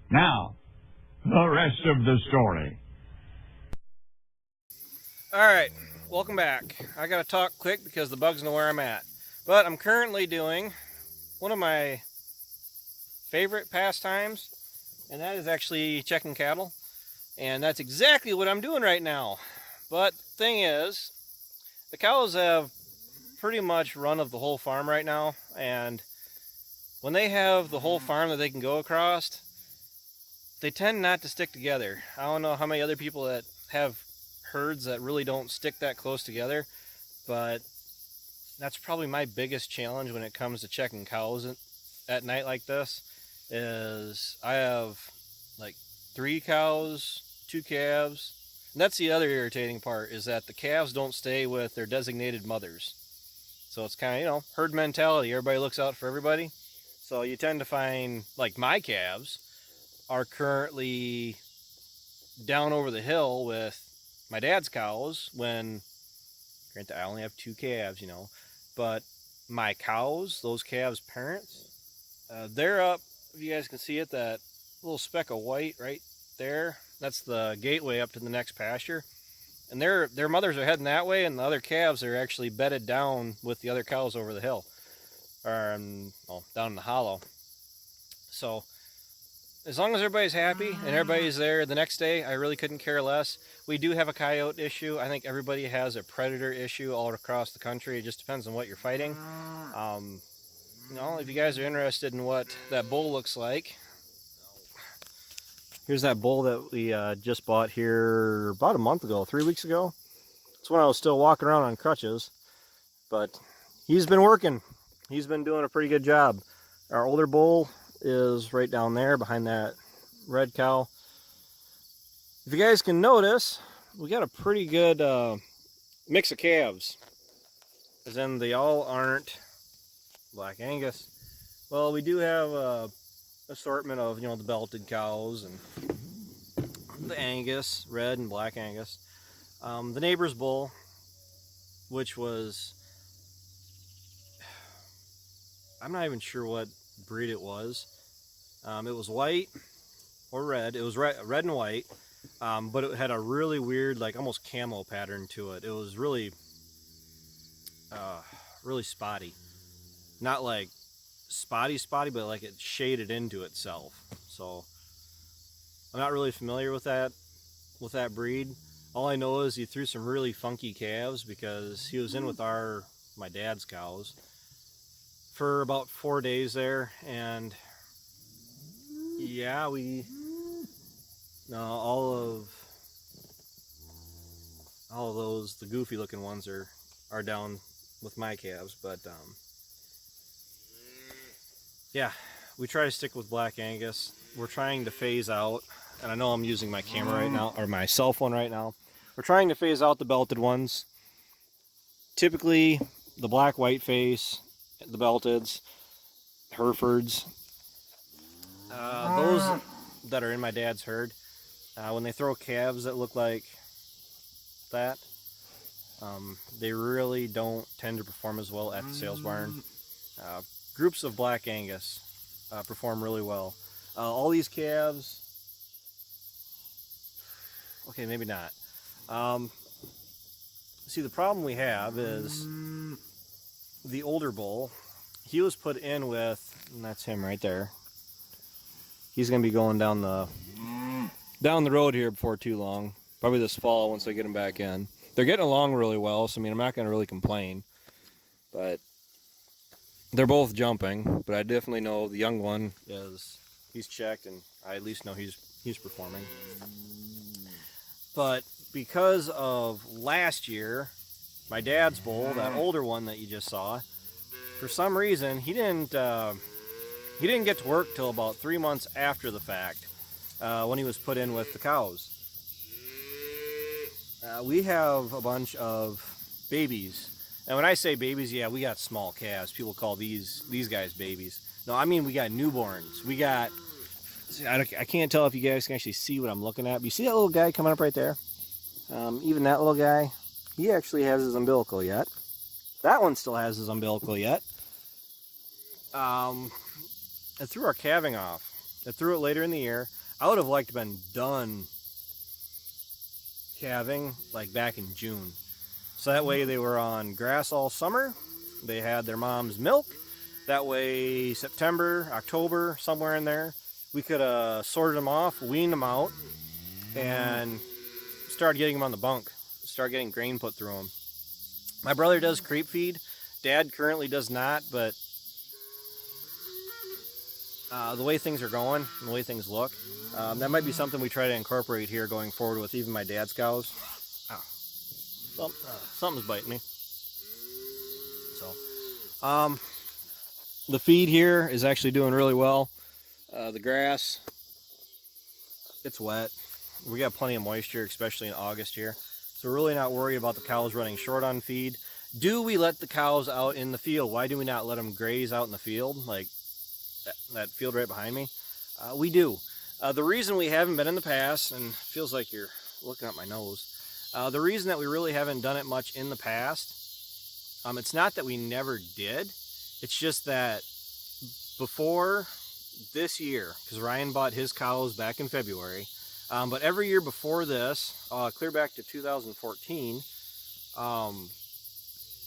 Now, the rest of the story. Alright, welcome back. I gotta talk quick because the bugs know where I'm at. But I'm currently doing one of my favorite pastimes, and that is actually checking cattle. And that's exactly what I'm doing right now. But the thing is, the cows have pretty much run of the whole farm right now, and when they have the whole farm that they can go across, they tend not to stick together. I don't know how many other people that have herds that really don't stick that close together, but that's probably my biggest challenge when it comes to checking cows at night like this. Is I have like 3 cows, 2 calves, and that's the other irritating part, is that the calves don't stay with their designated mothers. So it's kind of, herd mentality. Everybody looks out for everybody. So you tend to find, like, my calves are currently down over the hill with my dad's cows when, granted, I only have 2 calves, but my cows, those calves' parents, they're up, if you guys can see it, that little speck of white right there, that's the gateway up to the next pasture. And their mothers are heading that way, and the other calves are actually bedded down with the other cows over the hill, or down in the hollow. So as long as everybody's happy and everybody's there the next day, I really couldn't care less. We do have a coyote issue. I think everybody has a predator issue all across the country. It just depends on what you're fighting. If you guys are interested in what that bull looks like, here's that bull that we just bought here about a month ago, 3 weeks ago. It's when I was still walking around on crutches, but he's been working. He's been doing a pretty good job. Our older bull is right down there behind that red cow. If you guys can notice, we got a pretty good mix of calves, as in they all aren't Black Angus. Well, we do have a assortment of the belted cows and the Angus, red and Black Angus. The neighbor's bull, which was, I'm not even sure what breed it was. It was white or red. It was red and white, but it had a really weird, like almost camo pattern to it. It was really spotty. Not like spotty, but like it shaded into itself. So I'm not really familiar with that breed. All I know is he threw some really funky calves because he was in with my dad's cows for about 4 days there, and yeah, all of those, the goofy looking ones are down with my calves, but yeah, we try to stick with Black Angus. We're trying to phase out, and I know I'm using my camera right now, or my cell phone right now. We're trying to phase out the belted ones. Typically, the black white face, the belteds, Herefords, those that are in my dad's herd, when they throw calves that look like that, they really don't tend to perform as well at the sales barn. Groups of Black Angus perform really well. All these calves, okay, maybe not. See, the problem we have is the older bull. He was put in with, and that's him right there. He's going to be going down the road here before too long. Probably this fall once I get him back in. They're getting along really well, so I mean, I'm not going to really complain. But they're both jumping, but I definitely know the young one he's checked, and I at least know he's performing. But because of last year, my dad's bull, that older one that you just saw, for some reason he didn't get to work till about 3 months after the fact, when he was put in with the cows. We have a bunch of babies. And when I say babies, yeah, we got small calves. People call these guys babies. No, I mean we got newborns. We got, I can't tell if you guys can actually see what I'm looking at. But you see that little guy coming up right there? Even that little guy, he actually has his umbilical yet. That one still has his umbilical yet. It threw our calving off. It threw it later in the year. I would have liked to have been done calving like back in June. So that way they were on grass all summer. They had their mom's milk. That way September, October, somewhere in there, we could have sorted them off, weaned them out, and started getting them on the bunk. Start getting grain put through them. My brother does creep feed. Dad currently does not, but the way things are going and the way things look, that might be something we try to incorporate here going forward with even my dad's cows. Ow. Something's biting me. So, the feed here is actually doing really well. The grass, it's wet. We got plenty of moisture, especially in August here. So we're really not worried about the cows running short on feed. Do we let the cows out in the field? Why do we not let them graze out in the field, like that field right behind me? We do. The reason we haven't been in the past, and it feels like you're looking at my nose, the reason that we really haven't done it much in the past, it's not that we never did, it's just that before this year, because Ryan bought his cows back in February, but every year before this, clear back to 2014,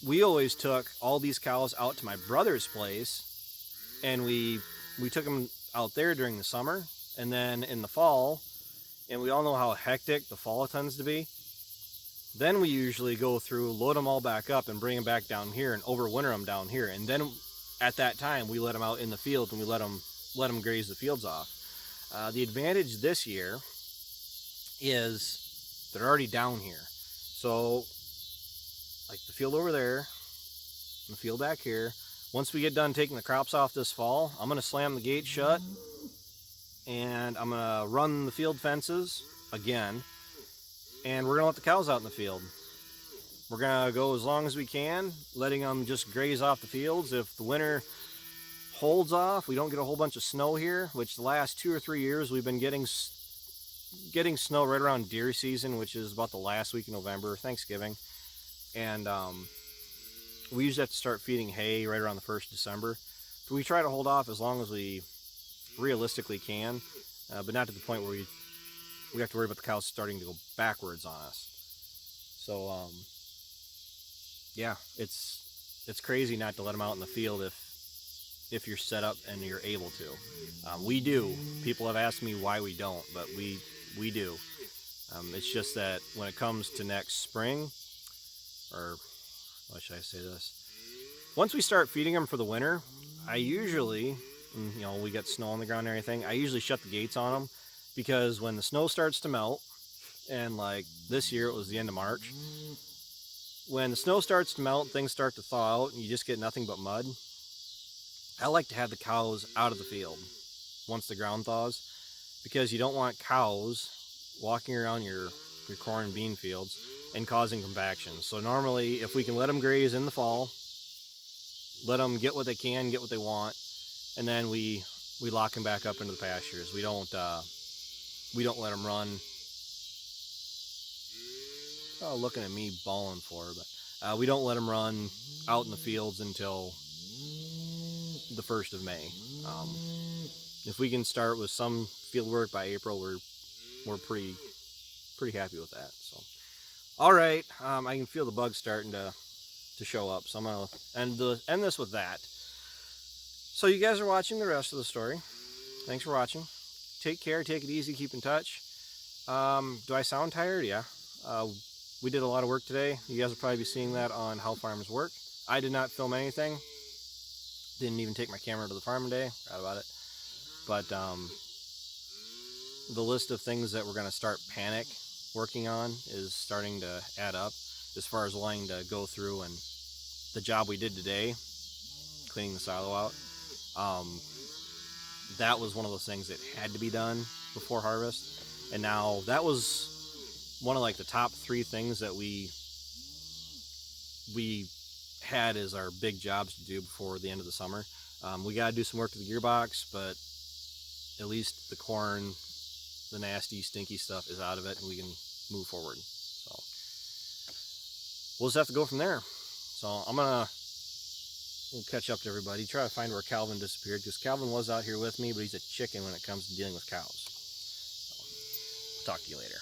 we always took all these cows out to my brother's place, and we took them out there during the summer, and then in the fall, and we all know how hectic the fall tends to be. Then we usually go through, load them all back up, and bring them back down here and overwinter them down here. And then at that time, we let them out in the field and we let them graze the fields off. The advantage this year is they're already down here. So, like the field over there, and the field back here, once we get done taking the crops off this fall, I'm going to slam the gate shut, and I'm going to run the field fences again, and we're going to let the cows out in the field. We're going to go as long as we can, letting them just graze off the fields. If the winter holds off, we don't get a whole bunch of snow here, which the last 2 or 3 years we've been getting snow right around deer season, which is about the last week of November, Thanksgiving. And we usually have to start feeding hay right around the 1st of December. So we try to hold off as long as we realistically can, but not to the point where we have to worry about the cows starting to go backwards on us. So, yeah, it's crazy not to let them out in the field if you're set up and you're able to. We do. People have asked me why we don't, but we do. It's just that when it comes to next spring, or how should I say this? Once we start feeding them for the winter, I usually, we get snow on the ground and everything, I usually shut the gates on them, because when the snow starts to melt, and like this year it was the end of March, when the snow starts to melt, things start to thaw out, and you just get nothing but mud, I like to have the cows out of the field once the ground thaws, because you don't want cows walking around your corn and bean fields and causing compaction. So normally, if we can let them graze in the fall, let them get what they can, get what they want, and then we lock them back up into the pastures. We don't let them run. Oh, looking at me bawling for her, but we don't let them run out in the fields until the 1st of May. If we can start with some field work by April, we're pretty happy with that. So, all right, I can feel the bugs starting to show up, so I'm gonna end this with that. So you guys are watching the rest of the story. Thanks for watching. Take care, take it easy, keep in touch. Do I sound tired? Yeah. We did a lot of work today. You guys will probably be seeing that on How Farmers Work. I did not film anything. Didn't even take my camera to the farm today. Forgot about it. But the list of things that we're going to start panic working on is starting to add up, as far as wanting to go through, and the job we did today, cleaning the silo out, that was one of those things that had to be done before harvest. And now that was one of like the top 3 things that we had as our big jobs to do before the end of the summer. We got to do some work to the gearbox, but at least the corn, the nasty, stinky stuff is out of it, and we can move forward. So we'll just have to go from there. So we'll catch up to everybody, try to find where Calvin disappeared, because Calvin was out here with me, but he's a chicken when it comes to dealing with cows. talk to you later.